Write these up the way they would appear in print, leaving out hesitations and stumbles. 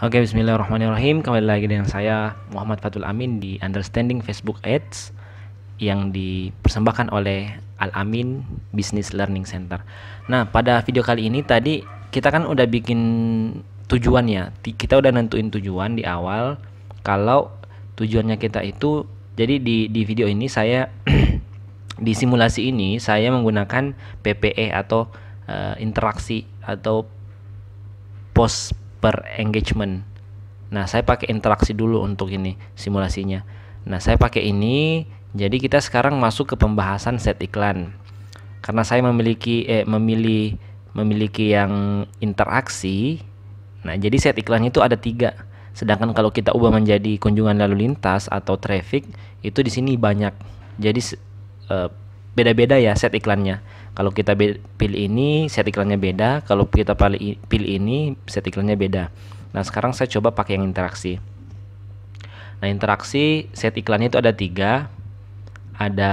Oke, bismillahirrahmanirrahim. Kembali lagi dengan saya Muhammad Fatul Amin di Understanding Facebook Ads yang dipersembahkan oleh Al-Amin Business Learning Center. Nah, pada video kali ini tadi kita kan udah bikin tujuan ya. Kita udah nentuin tujuan di awal. Kalau tujuannya kita itu, jadi di video ini saya di simulasi ini saya menggunakan PPE atau interaksi atau post per engagement. Nah, saya pakai interaksi dulu untuk ini simulasinya. Nah, saya pakai ini. Jadi kita sekarang masuk ke pembahasan set iklan. Karena saya memiliki yang interaksi. Nah, jadi set iklannya itu ada 3. Sedangkan kalau kita ubah menjadi kunjungan lalu lintas atau traffic, itu di sini banyak. Jadi beda-beda ya set iklannya. Kalau kita pilih ini, set iklannya beda. Kalau kita pilih ini, set iklannya beda. Nah, sekarang saya coba pakai yang interaksi. Nah, interaksi set iklannya itu ada 3. Ada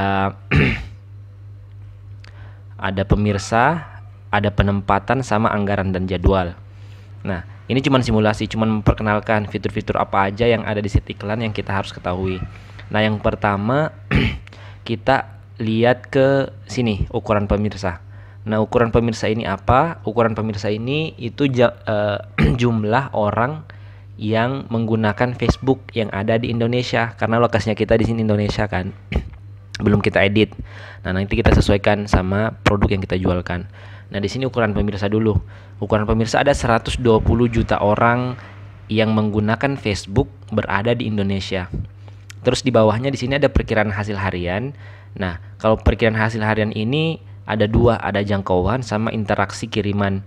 ada pemirsa, ada penempatan, sama anggaran dan jadwal. Nah, ini cuma simulasi, cuma memperkenalkan fitur-fitur apa aja yang ada di set iklan yang kita harus ketahui. Nah, yang pertama kita lihat ke sini ukuran pemirsa. Nah, ukuran pemirsa ini apa? Ukuran pemirsa ini itu jumlah orang yang menggunakan Facebook yang ada di Indonesia, karena lokasinya kita di sini Indonesia kan. Belum kita edit. Nah, nanti kita sesuaikan sama produk yang kita jualkan. Nah, di sini ukuran pemirsa dulu. Ukuran pemirsa ada 120 juta orang yang menggunakan Facebook berada di Indonesia. Terus di bawahnya di sini ada perkiraan hasil harian. Nah, kalau perkiraan hasil harian ini ada 2, ada jangkauan sama interaksi kiriman.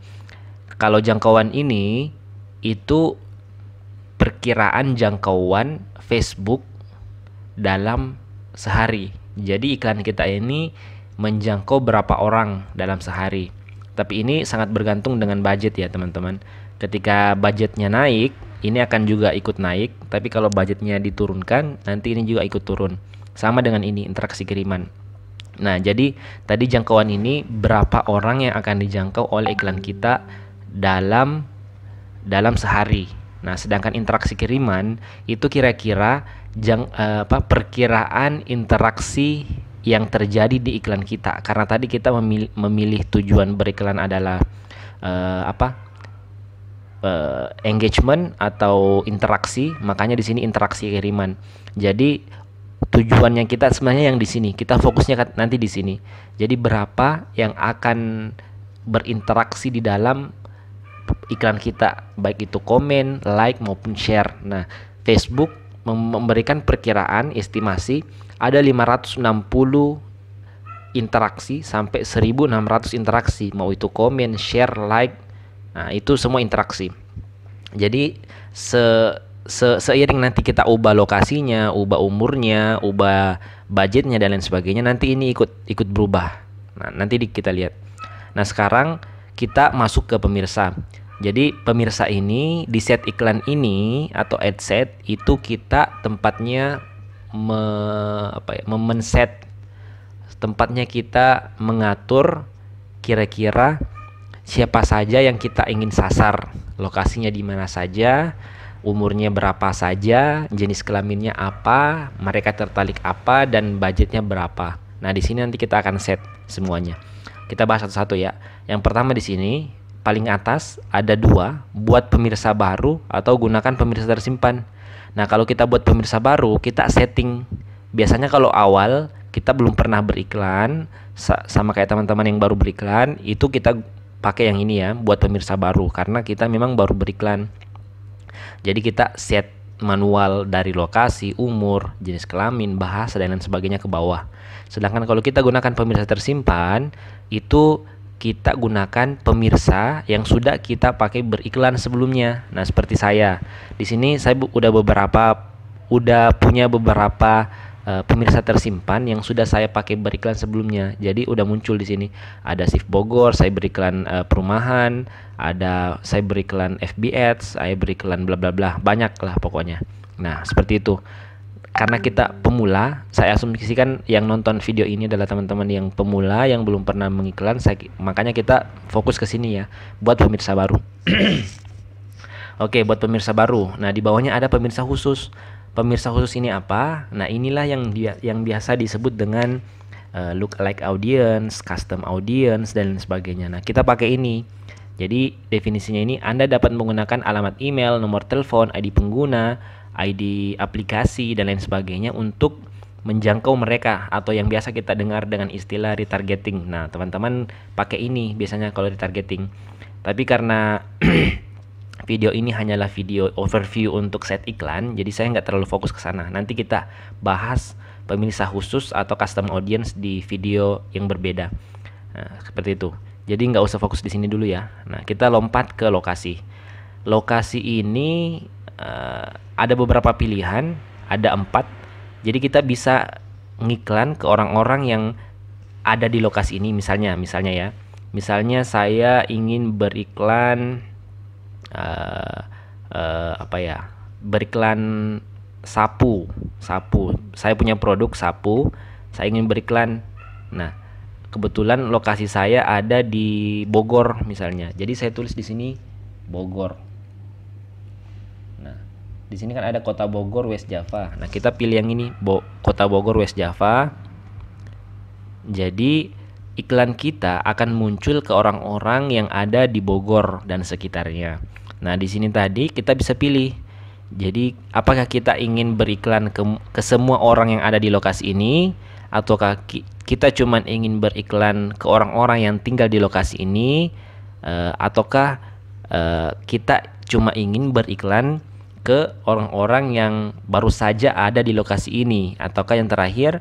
Kalau jangkauan ini itu perkiraan jangkauan Facebook dalam sehari. Jadi iklan kita ini menjangkau berapa orang dalam sehari. Tapi ini sangat bergantung dengan budget ya teman-teman. Ketika budgetnya naik, ini akan juga ikut naik. Tapi kalau budgetnya diturunkan, nanti ini juga ikut turun. Sama dengan ini interaksi kiriman. Nah, jadi tadi jangkauan ini berapa orang yang akan dijangkau oleh iklan kita dalam sehari. Nah, sedangkan interaksi kiriman itu kira-kira perkiraan interaksi yang terjadi di iklan kita. Karena tadi kita memilih tujuan beriklan adalah engagement atau interaksi, makanya di sini interaksi kiriman. Jadi tujuannya kita sebenarnya yang di sini, kita fokusnya nanti di sini. Jadi berapa yang akan berinteraksi di dalam iklan kita, baik itu komen, like maupun share. Nah, Facebook memberikan perkiraan estimasi ada 560 interaksi sampai 1600 interaksi, mau itu komen, share, like. Nah, itu semua interaksi. Jadi seiring nanti kita ubah lokasinya, ubah umurnya, ubah budgetnya dan lain sebagainya, nanti ini ikut berubah. Nah, nanti kita lihat. Nah, sekarang kita masuk ke pemirsa. Jadi pemirsa ini di set iklan ini atau ad set itu kita tempatnya men-set tempatnya, kita mengatur kira-kira siapa saja yang kita ingin sasar, lokasinya di mana saja, umurnya berapa saja, jenis kelaminnya apa, mereka tertarik apa, dan budgetnya berapa. Nah, di sini nanti kita akan set semuanya. Kita bahas satu-satu ya. Yang pertama di sini paling atas ada 2, buat pemirsa baru atau gunakan pemirsa tersimpan. Nah, kalau kita buat pemirsa baru, kita setting. Biasanya kalau awal kita belum pernah beriklan, sama kayak teman-teman yang baru beriklan, itu kita pakai yang ini ya, buat pemirsa baru, karena kita memang baru beriklan. Jadi kita set manual dari lokasi, umur, jenis kelamin, bahasa, dan lain sebagainya ke bawah. Sedangkan kalau kita gunakan pemirsa tersimpan, itu kita gunakan pemirsa yang sudah kita pakai beriklan sebelumnya. Nah, seperti saya. Di sini saya udah punya beberapa pemirsa tersimpan yang sudah saya pakai beriklan sebelumnya. Jadi udah muncul di sini. Ada Shift Bogor, saya beriklan perumahan, ada saya beriklan FB Ads, saya beriklan bla bla bla, banyak lah pokoknya. Nah, seperti itu. Karena kita pemula, saya asumsikan yang nonton video ini adalah teman-teman yang pemula yang belum pernah mengiklan, makanya kita fokus ke sini ya, buat pemirsa baru. Oke, buat pemirsa baru. Nah, di bawahnya ada pemirsa khusus. Pemirsa khusus ini apa? Nah, inilah yang biasa disebut dengan lookalike audience, custom audience, dan sebagainya. Nah, kita pakai ini. Jadi, definisinya ini Anda dapat menggunakan alamat email, nomor telepon, ID pengguna, ID aplikasi, dan lain sebagainya untuk menjangkau mereka, atau yang biasa kita dengar dengan istilah retargeting. Nah, teman-teman pakai ini biasanya kalau retargeting. Tapi karena video ini hanyalah video overview untuk set iklan, jadi saya nggak terlalu fokus ke sana. Nanti kita bahas pemirsa khusus atau custom audience di video yang berbeda. Nah, seperti itu. Jadi nggak usah fokus di sini dulu ya. Nah, kita lompat ke lokasi. Lokasi ini ada beberapa pilihan, ada 4. Jadi kita bisa ngiklan ke orang-orang yang ada di lokasi ini. Misalnya ya. Misalnya saya ingin beriklan beriklan sapu. Saya punya produk sapu, saya ingin beriklan. Nah, kebetulan lokasi saya ada di Bogor misalnya. Jadi saya tulis di sini Bogor. Nah, di sini kan ada Kota Bogor, West Java. Nah, kita pilih yang ini, Kota Bogor, West Java. Jadi iklan kita akan muncul ke orang-orang yang ada di Bogor dan sekitarnya. Nah, di sini tadi kita bisa pilih. Jadi, apakah kita ingin beriklan ke semua orang yang ada di lokasi ini, ataukah kita cuma ingin beriklan ke orang-orang yang tinggal di lokasi ini, ataukah kita cuma ingin beriklan ke orang-orang yang baru saja ada di lokasi ini, ataukah yang terakhir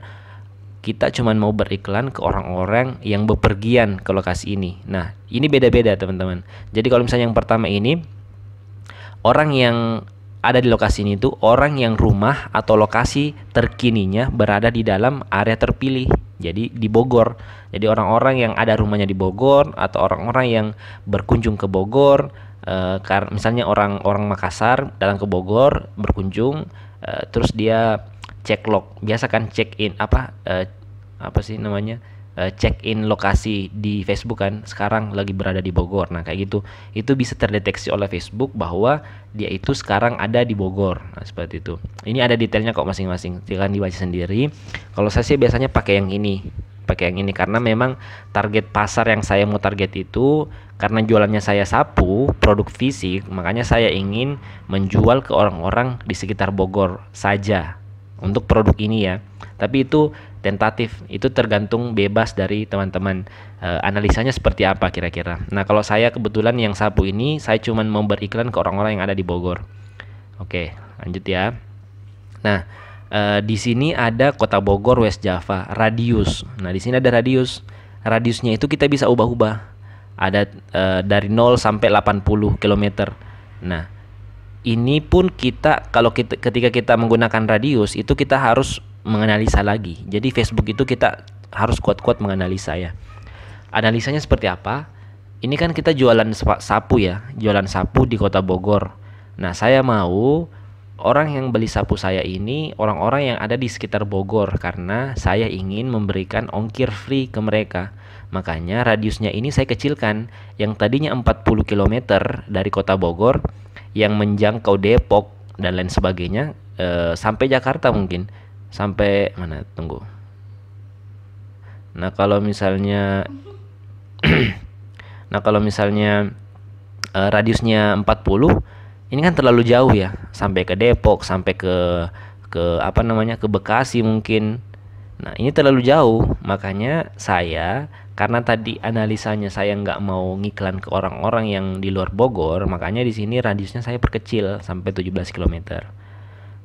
kita cuma mau beriklan ke orang-orang yang bepergian ke lokasi ini. Nah, ini beda-beda teman-teman. Jadi kalau misalnya yang pertama ini, orang yang ada di lokasi ini itu orang yang rumah atau lokasi terkininya berada di dalam area terpilih. Jadi di Bogor. Jadi orang-orang yang ada rumahnya di Bogor, atau orang-orang yang berkunjung ke Bogor, misalnya orang Makassar datang ke Bogor berkunjung, terus dia cek log, biasa kan check in check in lokasi di Facebook kan, sekarang lagi berada di Bogor. Nah, kayak gitu itu bisa terdeteksi oleh Facebook bahwa dia itu sekarang ada di Bogor. Nah, seperti itu. Ini ada detailnya kok masing-masing, silakan dibaca sendiri. Kalau saya sih biasanya pakai yang ini karena memang target pasar yang saya mau target itu, karena jualannya saya sapu, produk fisik, makanya saya ingin menjual ke orang-orang di sekitar Bogor saja untuk produk ini ya. Tapi itu tentatif, itu tergantung bebas dari teman-teman, analisanya seperti apa kira-kira. Nah, kalau saya kebetulan yang sapu ini saya cuma mau beriklan ke orang-orang yang ada di Bogor. Oke, lanjut ya. Nah, di sini ada Kota Bogor, West Java, radius. Nah, di sini ada radius. Radiusnya itu kita bisa ubah-ubah. Ada dari 0 sampai 80 km. Nah, ini pun ketika kita menggunakan radius itu kita harus menganalisa lagi. Jadi Facebook itu kita harus kuat-kuat menganalisa ya. Analisanya seperti apa? Ini kan kita jualan sapu ya, jualan sapu di Kota Bogor. Nah, saya mau orang yang beli sapu saya ini orang-orang yang ada di sekitar Bogor, karena saya ingin memberikan ongkir free ke mereka. Makanya radiusnya ini saya kecilkan. Yang tadinya 40 km dari Kota Bogor yang menjangkau Depok dan lain sebagainya, sampai Jakarta mungkin. Sampai mana? Tunggu. Nah, kalau misalnya radiusnya 40, ini kan terlalu jauh ya, sampai ke Depok, sampai ke ke Bekasi mungkin. Nah, ini terlalu jauh, makanya saya, karena tadi analisanya saya nggak mau ngiklan ke orang-orang yang di luar Bogor, makanya di sini radiusnya saya perkecil sampai 17 km.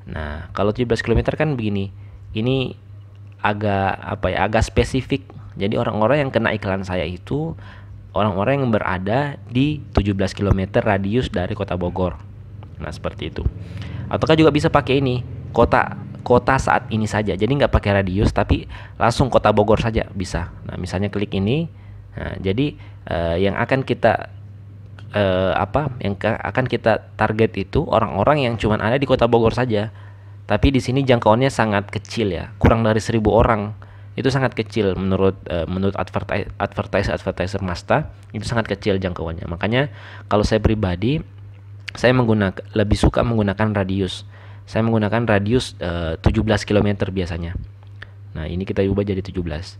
Nah, kalau 17 km kan begini, ini agak spesifik. Jadi orang-orang yang kena iklan saya itu orang-orang yang berada di 17 km radius dari Kota Bogor. Nah, seperti itu. Ataukah juga bisa pakai ini, kota saat ini saja. Jadi nggak pakai radius, tapi langsung Kota Bogor saja bisa. Nah, misalnya klik ini. Nah, jadi yang akan kita target itu orang-orang yang cuma ada di Kota Bogor saja. Tapi di sini jangkauannya sangat kecil ya, kurang dari 1.000 orang. Itu sangat kecil menurut advertiser Masta, itu sangat kecil jangkauannya. Makanya kalau saya pribadi Saya lebih suka menggunakan radius. Saya menggunakan radius 17 km biasanya. Nah, ini kita ubah jadi 17.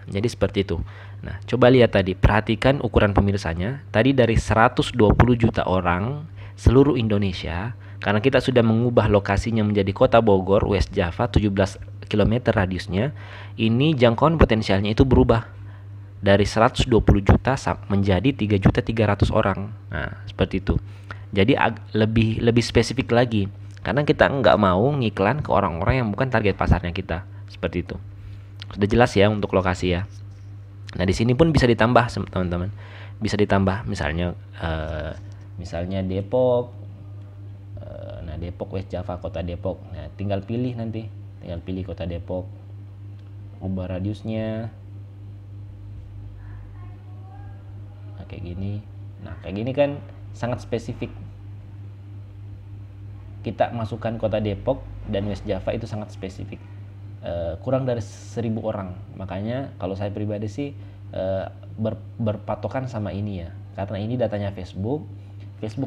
Jadi seperti itu. Nah, coba lihat tadi, perhatikan ukuran pemirsanya. Tadi dari 120 juta orang seluruh Indonesia, karena kita sudah mengubah lokasinya menjadi Kota Bogor, West Java, 17 km radiusnya, ini jangkauan potensialnya itu berubah dari 120 juta menjadi 3.300.000 orang. Nah, seperti itu. Jadi lebih spesifik lagi, karena kita nggak mau ngiklan ke orang-orang yang bukan target pasarnya kita. Seperti itu. Sudah jelas ya untuk lokasi ya. Nah, di sini pun bisa ditambah teman-teman. Bisa ditambah misalnya Depok. Nah, Depok West Java, Kota Depok. Nah, tinggal pilih Kota Depok. Ubah radiusnya. Nah, kayak gini. Nah, kayak gini kan sangat spesifik. Kita masukkan Kota Depok dan West Java itu sangat spesifik. Kurang dari 1.000 orang. Makanya kalau saya pribadi sih berpatokan sama ini ya, karena ini datanya Facebook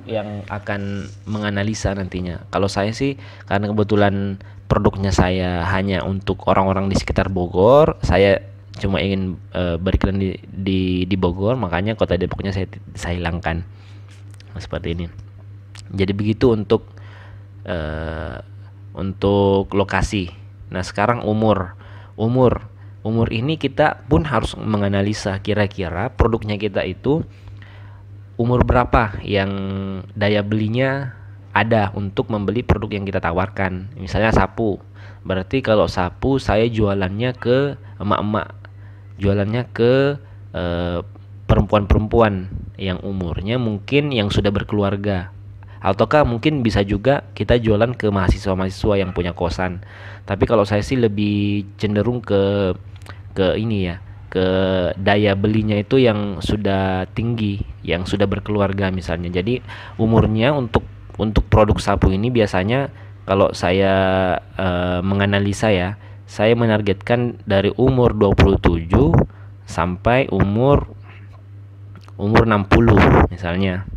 yang akan menganalisa nantinya. Kalau saya sih, karena kebetulan produknya saya hanya untuk orang-orang di sekitar Bogor, saya cuma ingin beriklan di Bogor, makanya Kota Depoknya saya hilangkan. Nah, seperti ini. Jadi begitu untuk lokasi. Nah, sekarang umur ini kita pun harus menganalisa kira-kira produknya kita itu umur berapa yang daya belinya ada untuk membeli produk yang kita tawarkan. Misalnya sapu, berarti kalau sapu saya jualannya ke emak-emak, jualannya ke perempuan-perempuan yang umurnya mungkin yang sudah berkeluarga, ataukah mungkin bisa juga kita jualan ke mahasiswa-mahasiswa yang punya kosan. Tapi kalau saya sih lebih cenderung ke ini ya, ke daya belinya itu yang sudah tinggi, yang sudah berkeluarga misalnya. Jadi umurnya untuk produk sapu ini biasanya kalau saya menganalisa ya, saya menargetkan dari umur 27 sampai umur 60 misalnya.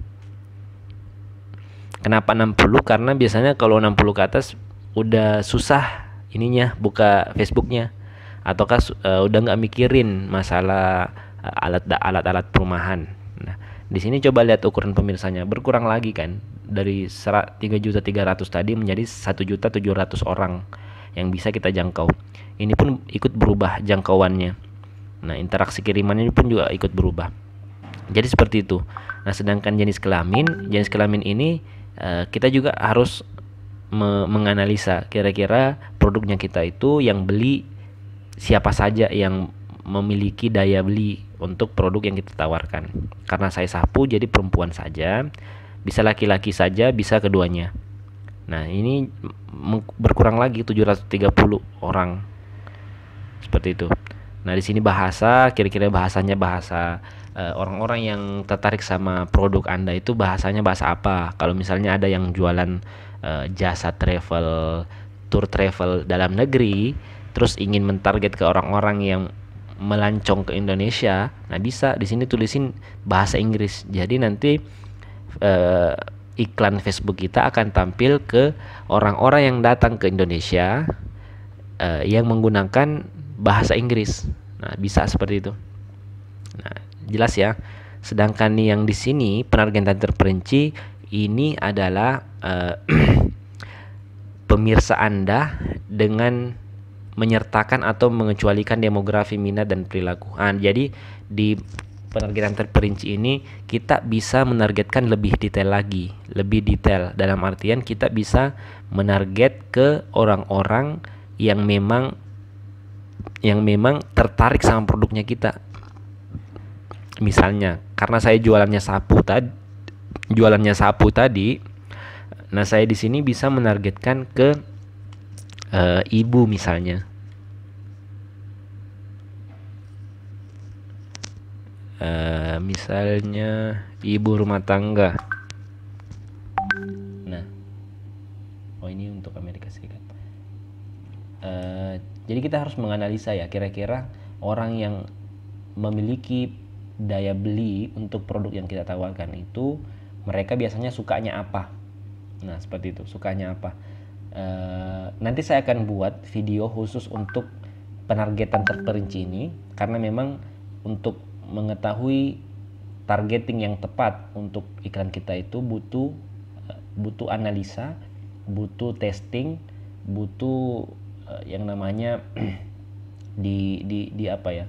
Kenapa 60? Karena biasanya kalau 60 ke atas udah susah ininya buka Facebooknya, ataukah udah nggak mikirin masalah alat-alat perumahan. Nah, di sini coba lihat ukuran pemirsanya, berkurang lagi kan, dari 3.300.000 tadi menjadi 1.700.000 orang yang bisa kita jangkau. Ini pun ikut berubah jangkauannya. Nah, interaksi kirimannya pun juga ikut berubah. Jadi seperti itu. Nah, sedangkan jenis kelamin ini kita juga harus menganalisa kira-kira produknya kita itu yang beli siapa saja yang memiliki daya beli untuk produk yang kita tawarkan. Karena saya sapu, jadi perempuan saja, bisa laki-laki saja, bisa keduanya. Nah, ini berkurang lagi 730 orang. Seperti itu. Nah, di sini kira-kira bahasanya bahasa orang-orang yang tertarik sama produk Anda itu bahasanya bahasa apa. Kalau misalnya ada yang jualan jasa tour travel dalam negeri, terus ingin mentarget ke orang-orang yang melancong ke Indonesia, nah bisa di sini tulisin bahasa Inggris. Jadi nanti iklan Facebook kita akan tampil ke orang-orang yang datang ke Indonesia yang menggunakan bahasa Inggris. Nah, bisa seperti itu. Nah, jelas ya. Sedangkan yang di sini penargetan terperinci ini adalah pemirsa Anda dengan menyertakan atau mengecualikan demografi, minat, dan perilaku. Nah, jadi di penargetan terperinci ini kita bisa menargetkan lebih detail lagi, lebih detail dalam artian kita bisa menarget ke orang-orang yang memang tertarik sama produknya kita. Misalnya, karena saya jualannya sapu tadi, nah saya di sini bisa menargetkan ke ibu misalnya. Misalnya ibu rumah tangga. Nah, ini untuk Amerika Serikat. Jadi kita harus menganalisa ya, kira-kira orang yang memiliki daya beli untuk produk yang kita tawarkan itu mereka biasanya sukanya apa. Nah seperti itu, sukanya apa. Nanti saya akan buat video khusus untuk penargetan terperinci ini, karena memang untuk mengetahui targeting yang tepat untuk iklan kita itu butuh analisa, butuh testing, butuh yang namanya di apa ya,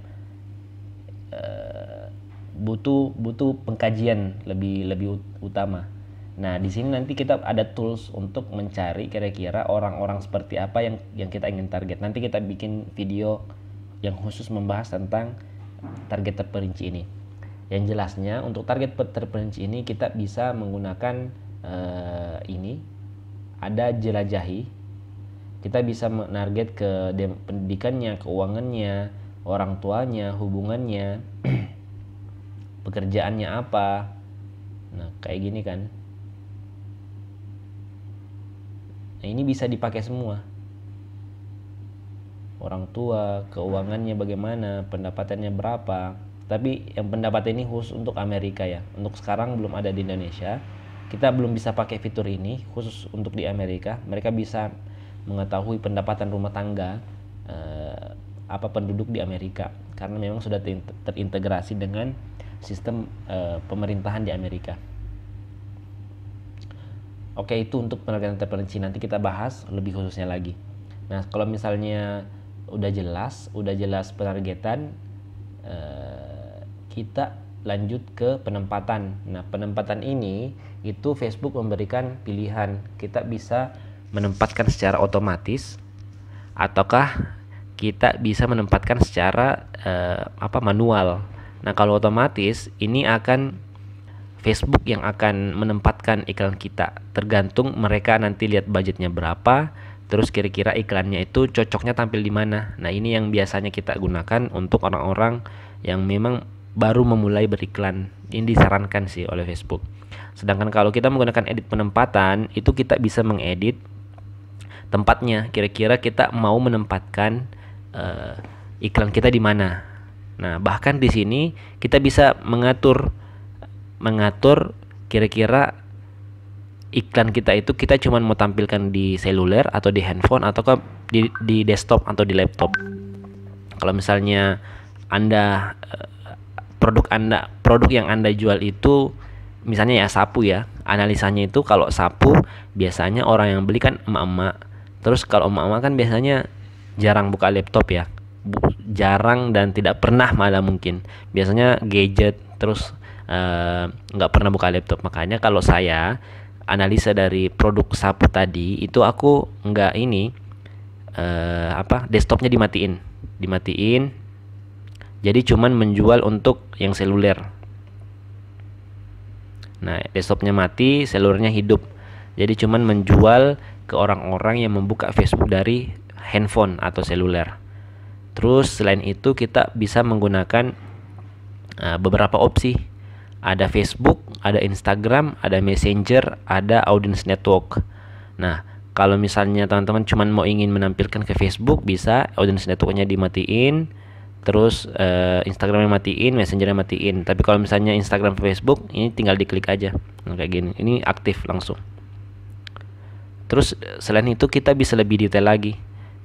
butuh pengkajian lebih utama. Nah di sini nanti kita ada tools untuk mencari kira-kira orang-orang seperti apa yang kita ingin target. Nanti kita bikin video yang khusus membahas tentang target terperinci ini. Yang jelasnya untuk target terperinci ini kita bisa menggunakan ini ada jelajahi. Kita bisa menarget ke pendidikannya, keuangannya, orang tuanya, hubungannya, pekerjaannya apa. Nah kayak gini kan. Nah ini bisa dipakai semua. Orang tua, keuangannya bagaimana, pendapatannya berapa. Tapi yang pendapatan ini khusus untuk Amerika ya. Untuk sekarang belum ada di Indonesia. Kita belum bisa pakai fitur ini khusus untuk di Amerika. Mereka bisa mengetahui pendapatan rumah tangga apa penduduk di Amerika, karena memang sudah terintegrasi dengan sistem pemerintahan di Amerika. Oke, itu untuk penargetan terperinci. Nanti kita bahas lebih khususnya lagi. Nah, kalau misalnya udah jelas penargetan, kita lanjut ke penempatan. Nah, penempatan ini itu Facebook memberikan pilihan. Kita bisa menempatkan secara otomatis, ataukah kita bisa menempatkan secara manual. Nah, kalau otomatis ini akan Facebook yang akan menempatkan iklan kita, tergantung mereka nanti lihat budgetnya berapa, terus kira-kira iklannya itu cocoknya tampil di mana. Nah ini yang biasanya kita gunakan untuk orang-orang yang memang baru memulai beriklan. Ini disarankan sih oleh Facebook. Sedangkan kalau kita menggunakan edit penempatan, itu kita bisa mengedit tempatnya, kira-kira kita mau menempatkan iklan kita di mana. Nah bahkan di sini kita bisa mengatur kira-kira iklan kita itu kita cuma mau tampilkan di seluler atau di handphone atau di desktop atau di laptop. Kalau misalnya Anda produk yang Anda jual itu misalnya ya sapu ya, analisanya itu kalau sapu biasanya orang yang beli kan emak-emak. Terus kalau emak-emak kan biasanya jarang buka laptop ya, jarang dan tidak pernah malah mungkin. Biasanya gadget, terus nggak pernah buka laptop. Makanya kalau saya analisa dari produk sapu tadi itu aku nggak desktopnya dimatiin, jadi cuman menjual untuk yang seluler. Nah desktopnya mati, selulernya hidup, jadi cuman menjual ke orang-orang yang membuka Facebook dari handphone atau seluler. Terus selain itu kita bisa menggunakan beberapa opsi. Ada Facebook, ada Instagram, ada Messenger, ada Audience Network. Nah, kalau misalnya teman-teman cuma mau ingin menampilkan ke Facebook, bisa Audience Network-nya dimatiin, terus Instagram-nya matiin, Messenger-nya matiin. Tapi kalau misalnya Instagram, Facebook, ini tinggal diklik aja. Nah, kayak gini. Ini aktif langsung. Terus selain itu kita bisa lebih detail lagi.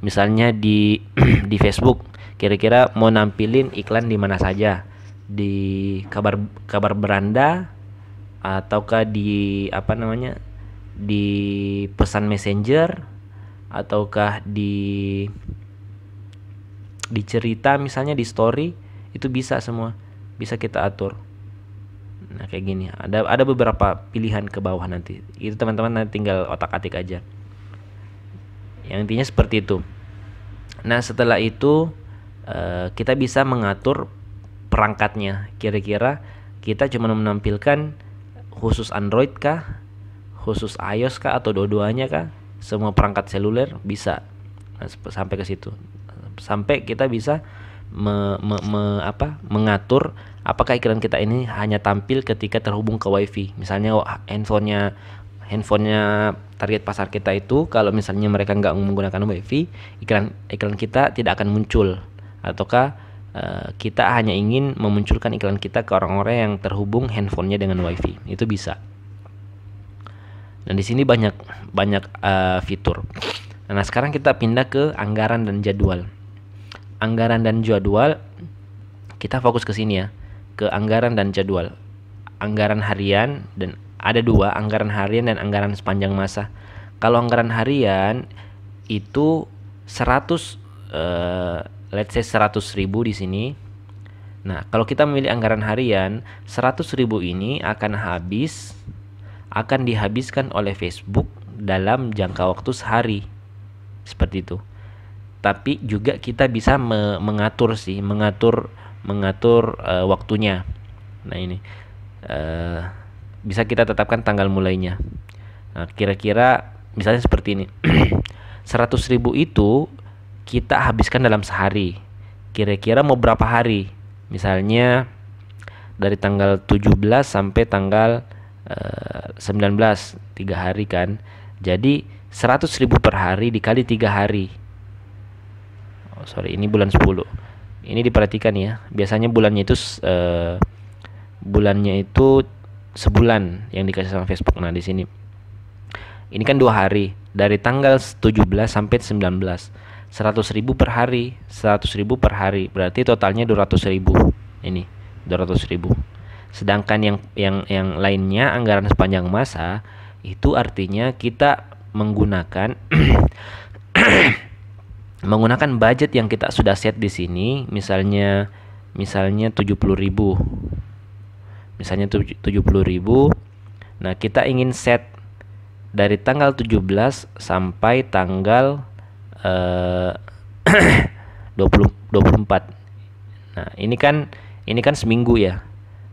Misalnya di di Facebook, kira-kira mau nampilin iklan di mana saja. Di kabar beranda, ataukah di di pesan Messenger, ataukah di cerita misalnya di story, itu bisa semua, bisa kita atur. Nah kayak gini, ada beberapa pilihan ke bawah nanti, itu teman-teman nanti tinggal otak-atik aja. Yang intinya seperti itu. Nah setelah itu kita bisa mengatur perangkatnya, kira-kira kita cuma menampilkan khusus Android kah, khusus iOS kah, atau dua-duanya kah, semua perangkat seluler bisa. Nah, sampai ke situ, sampai kita bisa mengatur apakah iklan kita ini hanya tampil ketika terhubung ke WiFi. Misalnya handphonenya target pasar kita itu, kalau misalnya mereka nggak menggunakan WiFi, iklan kita tidak akan muncul. Ataukah kita hanya ingin memunculkan iklan kita ke orang-orang yang terhubung handphonenya dengan WiFi, itu bisa. Dan di sini banyak fitur. Nah, sekarang kita pindah ke anggaran dan jadwal. Anggaran dan jadwal, kita fokus ke sini ya, ke anggaran dan jadwal. Anggaran harian, dan ada dua, anggaran harian dan anggaran sepanjang masa. Kalau anggaran harian itu 100 let's say 100.000 di sini. Nah, kalau kita memilih anggaran harian, 100.000 ini akan dihabiskan oleh Facebook dalam jangka waktu sehari. Seperti itu. Tapi juga kita bisa mengatur waktunya. Nah, ini bisa kita tetapkan tanggal mulainya. Nah, kira-kira misalnya seperti ini. 100.000 itu kita habiskan dalam sehari. Kira-kira mau berapa hari? Misalnya dari tanggal 17 sampai tanggal 19, 3 hari kan. Jadi 100.000 per hari dikali 3 hari. Ini bulan 10. Ini diperhatikan ya. Biasanya bulannya itu sebulan yang dikasih sama Facebook. Nah, di sini ini kan 2 hari, dari tanggal 17 sampai 19. 100.000 per hari, 100.000 per hari, berarti totalnya 200.000. Ini 200.000. Sedangkan yang lainnya, anggaran sepanjang masa, itu artinya kita menggunakan menggunakan budget yang kita sudah set di sini. Misalnya 70.000. Misalnya 70.000. Nah, kita ingin set dari tanggal 17 sampai tanggal 24. Nah, ini kan seminggu ya.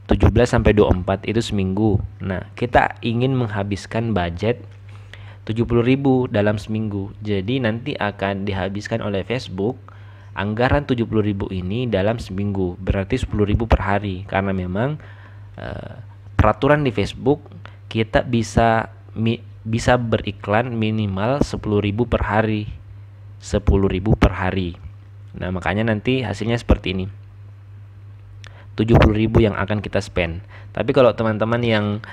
17 sampai 24 itu seminggu. Nah, kita ingin menghabiskan budget 70.000 dalam seminggu. Jadi nanti akan dihabiskan oleh Facebook anggaran 70.000 ini dalam seminggu. Berarti 10.000 per hari. Karena memang peraturan di Facebook kita bisa beriklan minimal 10.000 per hari. 10.000 per hari. Nah, makanya nanti hasilnya seperti ini. 70.000 yang akan kita spend. Tapi kalau teman-teman yang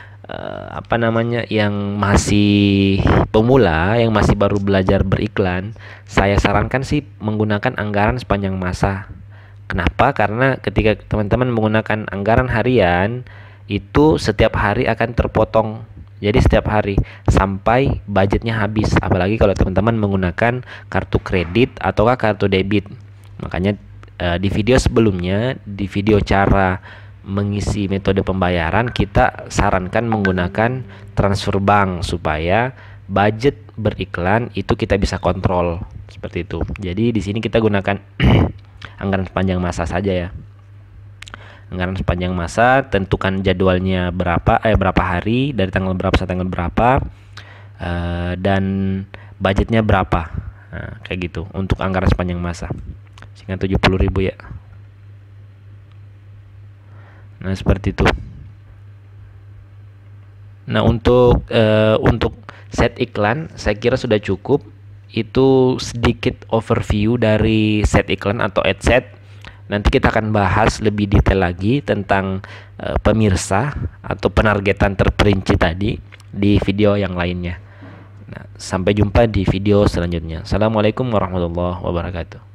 yang masih pemula, yang masih baru belajar beriklan, saya sarankan sih menggunakan anggaran sepanjang masa. Kenapa? Karena ketika teman-teman menggunakan anggaran harian, itu setiap hari akan terpotong. Jadi setiap hari sampai budgetnya habis. Apalagi kalau teman-teman menggunakan kartu kredit ataukah kartu debit. Makanya di video sebelumnya, di video cara mengisi metode pembayaran, kita sarankan menggunakan transfer bank supaya budget beriklan itu kita bisa kontrol seperti itu. Jadi di sini kita gunakan anggaran sepanjang masa saja ya. Anggaran sepanjang masa, tentukan jadwalnya berapa hari, dari tanggal berapa sampai tanggal berapa, dan budgetnya berapa. Nah, kayak gitu untuk anggaran sepanjang masa. Sehingga 70.000 ya. Nah, seperti itu. Nah, untuk set iklan saya kira sudah cukup. Itu sedikit overview dari set iklan atau ad set. Nanti kita akan bahas lebih detail lagi tentang pemirsa atau penargetan terperinci tadi di video yang lainnya. Nah, sampai jumpa di video selanjutnya. Assalamualaikum warahmatullahi wabarakatuh.